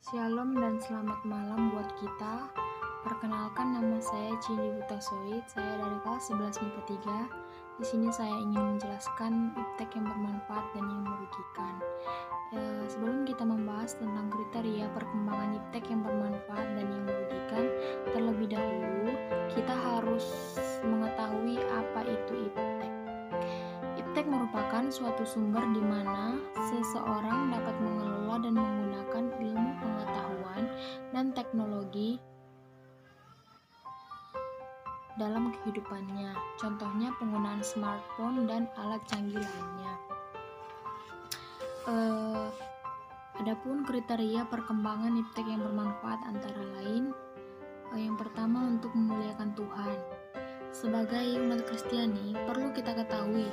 Shalom dan selamat malam buat kita. Perkenalkan, nama saya Cindy Butasoid. Saya dari kelas 11 MIPA 3. Di sini saya ingin menjelaskan iptek yang bermanfaat dan yang merugikan. Sebelum kita membahas tentang kriteria perkembangan iptek yang bermanfaat dan yang merugikan, terlebih dahulu kita harus mengetahui apa itu iptek. Iptek merupakan suatu sumber di mana seseorang dapat mengelola dan menggunakan ilmu pengetahuan dan teknologi dalam kehidupannya. Contohnya penggunaan smartphone dan alat canggih lainnya. Adapun kriteria perkembangan iptek yang bermanfaat antara lain, yang pertama untuk memuliakan Tuhan. Sebagai umat Kristiani, perlu kita ketahui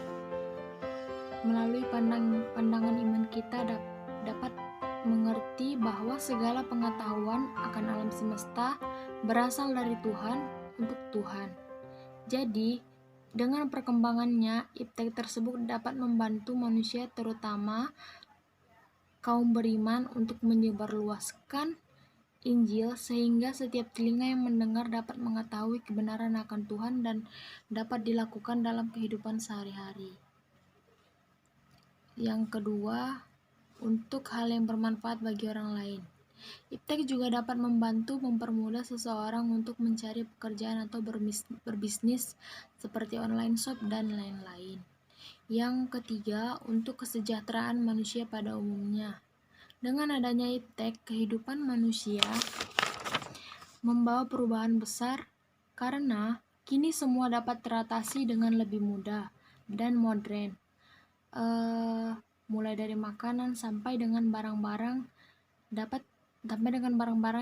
melalui pandangan iman kita dapat mengerti bahwa segala pengetahuan akan alam semesta berasal dari Tuhan untuk Tuhan. Jadi, dengan perkembangannya, iptek tersebut dapat membantu manusia, terutama kaum beriman, untuk menyebarluaskan Injil sehingga setiap telinga yang mendengar dapat mengetahui kebenaran akan Tuhan dan dapat dilakukan dalam kehidupan sehari-hari. Yang kedua, untuk hal yang bermanfaat bagi orang lain. Iptek juga dapat membantu mempermudah seseorang untuk mencari pekerjaan atau berbisnis seperti online shop dan lain-lain. Yang ketiga, untuk kesejahteraan manusia pada umumnya. Dengan adanya iptek, kehidupan manusia membawa perubahan besar karena kini semua dapat teratasi dengan lebih mudah dan modern. Mulai dari makanan sampai dengan barang-barang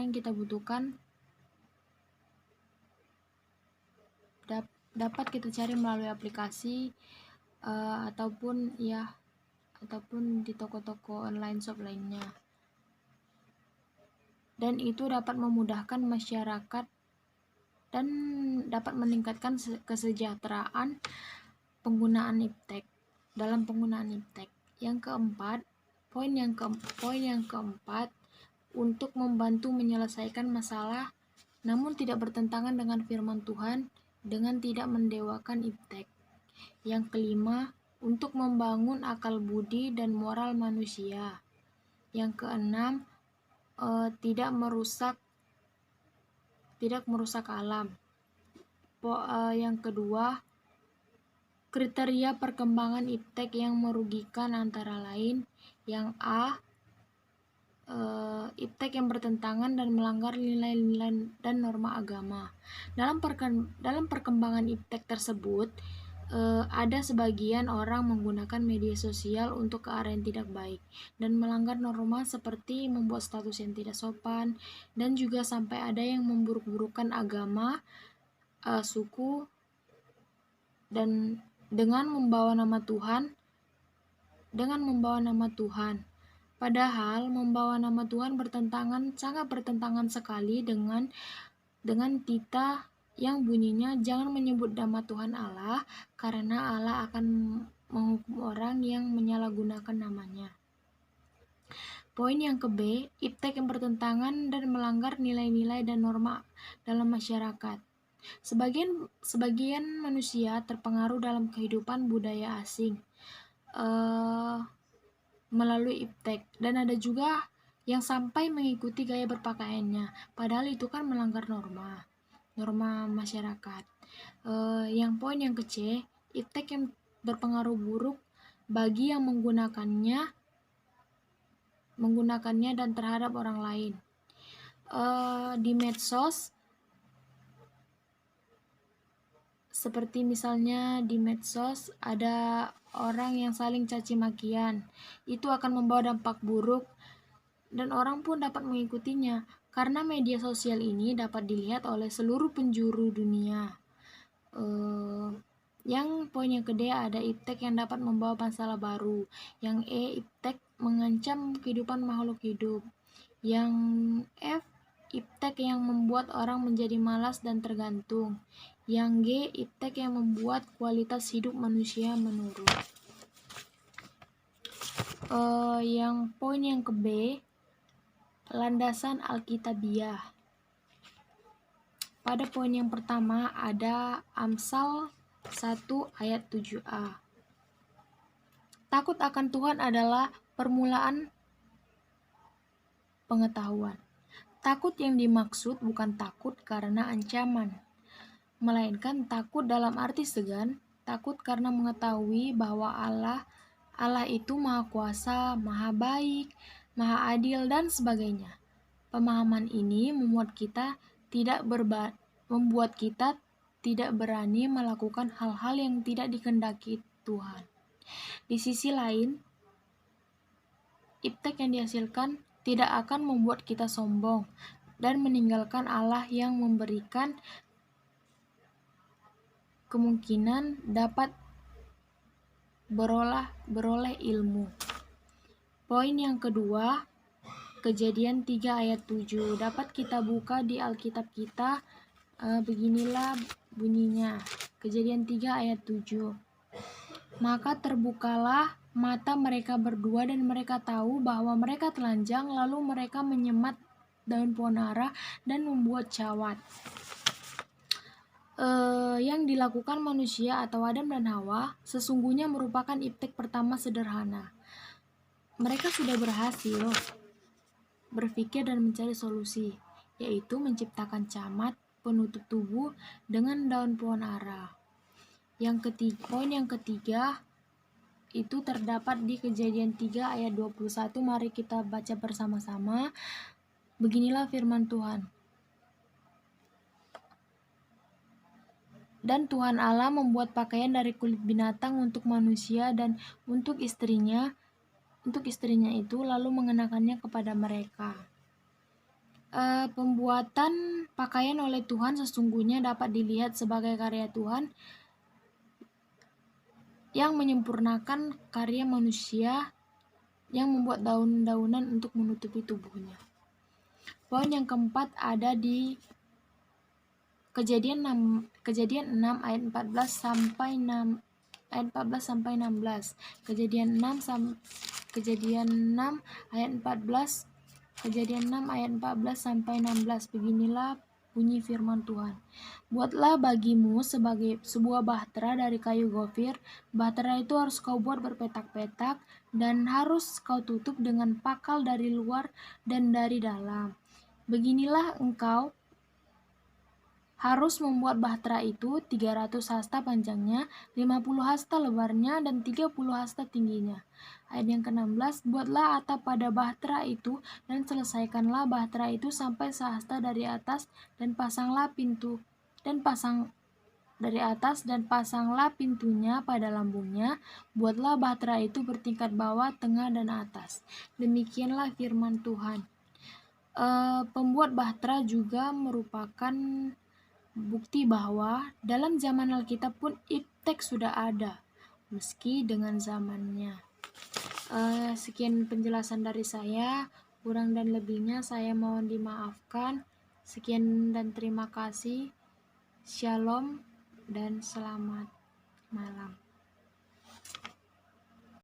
yang kita butuhkan dapat kita cari melalui aplikasi ataupun di toko-toko online shop lainnya. Dan itu dapat memudahkan masyarakat dan dapat meningkatkan kesejahteraan dalam penggunaan iptek. Yang keempat, poin yang keempat, untuk membantu menyelesaikan masalah namun tidak bertentangan dengan firman Tuhan dengan tidak mendewakan iptek. Yang kelima, untuk membangun akal budi dan moral manusia. Yang keenam, tidak merusak alam. Yang kedua, kriteria perkembangan iptek yang merugikan antara lain, yang A, iptek yang bertentangan dan melanggar nilai-nilai dan norma agama. Dalam perkembangan iptek tersebut, ada sebagian orang menggunakan media sosial untuk ke arah yang tidak baik dan melanggar norma seperti membuat status yang tidak sopan, dan juga sampai ada yang memburuk-burukkan agama, suku, dan dengan membawa nama Tuhan. Padahal membawa nama Tuhan sangat bertentangan sekali dengan titah yang bunyinya jangan menyebut nama Tuhan Allah, karena Allah akan menghukum orang yang menyalahgunakan namanya. Poin yang ke-B, iptek yang bertentangan dan melanggar nilai-nilai dan norma dalam masyarakat. Sebagian manusia terpengaruh dalam kehidupan budaya asing melalui iptek, dan ada juga yang sampai mengikuti gaya berpakaiannya, padahal itu kan melanggar norma masyarakat. Yang poin yang ke-C, iptek yang berpengaruh buruk bagi yang menggunakannya dan terhadap orang lain. Di medsos, seperti misalnya di medsos ada orang yang saling caci makian, itu akan membawa dampak buruk dan orang pun dapat mengikutinya karena media sosial ini dapat dilihat oleh seluruh penjuru dunia. Yang poin yang ke-D, ada iptek yang dapat membawa masalah baru. Yang E, iptek mengancam kehidupan makhluk hidup. Yang F, iptek yang membuat orang menjadi malas dan tergantung. Yang G, iptek yang membuat kualitas hidup manusia menurun. Yang poin yang ke-B, landasan Alkitabiah. Pada poin yang pertama ada Amsal 1 ayat 7a. Takut akan Tuhan adalah permulaan pengetahuan. Takut yang dimaksud bukan takut karena ancaman, melainkan takut dalam arti segan, takut karena mengetahui bahwa Allah itu Maha Kuasa, Maha Baik, Maha Adil, dan sebagainya. Pemahaman ini membuat kita tidak berani melakukan hal-hal yang tidak dikehendaki Tuhan. Di sisi lain, iptek yang dihasilkan tidak akan membuat kita sombong dan meninggalkan Allah yang memberikan kemungkinan dapat beroleh ilmu. Poin yang kedua, Kejadian 3 ayat 7. Dapat kita buka di Alkitab kita. Beginilah bunyinya. Kejadian 3 ayat 7. Maka terbukalah mata mereka berdua dan mereka tahu bahwa mereka telanjang, lalu mereka menyemat daun pohon ara dan membuat cawat. Yang dilakukan manusia atau Adam dan Hawa sesungguhnya merupakan iptek pertama sederhana. Mereka sudah berhasil berpikir dan mencari solusi, yaitu menciptakan camat penutup tubuh dengan daun pohon ara. Poin yang ketiga itu terdapat di Kejadian 3 ayat 21. Mari kita baca bersama-sama. Beginilah firman Tuhan. Dan Tuhan Allah membuat pakaian dari kulit binatang untuk manusia dan untuk istrinya itu lalu mengenakannya kepada mereka. Pembuatan pakaian oleh Tuhan sesungguhnya dapat dilihat sebagai karya Tuhan yang menyempurnakan karya manusia yang membuat daun-daunan untuk menutupi tubuhnya. Poin yang keempat ada di Kejadian 6 ayat 14 sampai 16. Kejadian 6 ayat 14 sampai 16. Beginilah bunyi firman Tuhan. Buatlah bagimu sebuah bahtera dari kayu gofir. Bahtera itu harus kau buat berpetak-petak dan harus kau tutup dengan pakal dari luar dan dari dalam. Beginilah engkau harus membuat bahtera itu 300 hasta panjangnya, 50 hasta lebarnya, dan 30 hasta tingginya. Ayat yang ke-16, buatlah atap pada bahtera itu dan selesaikanlah bahtera itu sampai sehasta dari atas dan pasanglah pintunya pada lambungnya. Buatlah bahtera itu bertingkat bawah, tengah, dan atas. Demikianlah firman Tuhan. Pembuat bahtera juga merupakan bukti bahwa dalam zaman Alkitab pun iptek sudah ada, meski dengan zamannya. Sekian penjelasan dari saya, kurang dan lebihnya saya mohon dimaafkan. Sekian dan terima kasih. Shalom dan selamat malam.